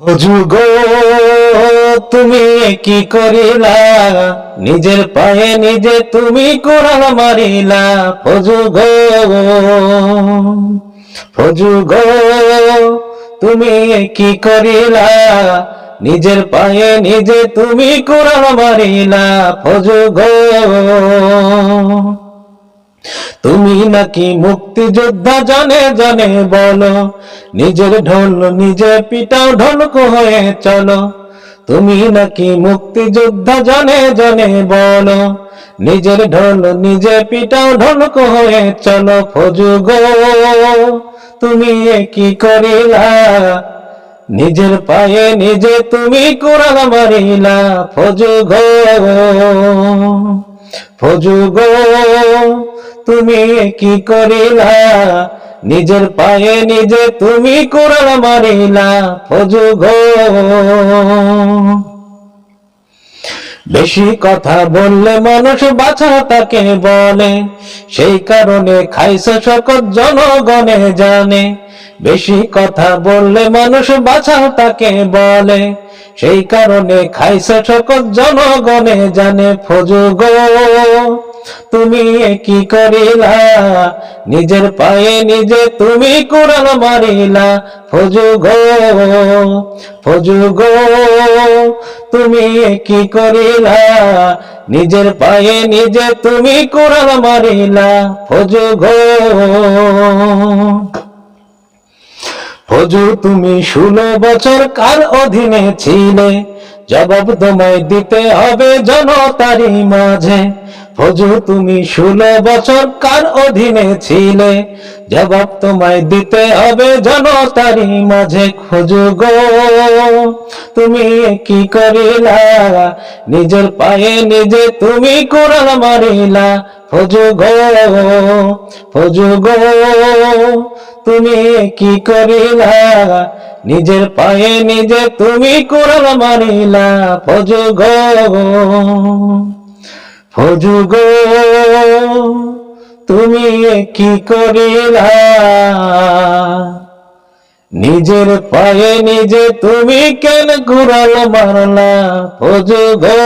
হুজু গো তুমি কি করিলা, নিজের পায়ে নিজে তুমি কোরআন মারিলা। হুজু গো হুজু গো তুমি কি করিলা, নিজের পায়ে নিজে তুমি কোরআন মারিলা। হুজু গো তুমি নাকি মুক্তিযোদ্ধা জানে জানে বলো, নিজের ঢোল নিজে পিটাও ঢোলক হয়ে চলো। তুমি নাকি মুক্তিযোদ্ধা জানে জানে বলো, নিজের ঢোল নিজে পিটাও ঢোলক হয়ে চলো। ফজু গো তুমি কি করিলা, নিজের পায়ে নিজে তুমি কোরআন মারিলা। ফজু গো ফজু গো তুমি কি করিলা, নিজের পায়ে নিজে তুমি কোরআন মারিলা। ফজু গো বেশি কথা বললে মানুষ বাছা তাকে বলে, সেই কারণে খাইছে শকত জনগণে জানে। বেশি কথা বললে মানুষ বাছা তাকে বলে, সেই কারণে খাইছে শকত জনগণে জানে। ফজু গো তুমি কি করিলা, নিজের পায়ে নিজে তুমি কোরআন মারিলা। ফজু গো ফজু গো তুমি কি করিলা, নিজের পায়ে নিজে তুমি কোরআন মারিলা। ফজু গো ফজু তুমি 16 বছর কার অধীনে ছিলে, জবাব তোমায় দিতে হবে জনতারই মাঝে। ফজু তুমি 16 বছর কার অধীনে ছিলে, জবাব তোমায় দিতে হবে জনতারই মাঝে। ফজু গো তুমি কি করিলা, নিজের পায়ে নিজে তুমি কোরআন মারিলা। ফজু গো ফজু গো তুমি কি করিলা, নিজের পায়ে নিজে তুমি কোরআন মারিলা। ফজু গো ফজু গো তুমি কি করিলা, নিজের পায়ে নিজে তুমি কেন কোরআন মারলা। ফজু গো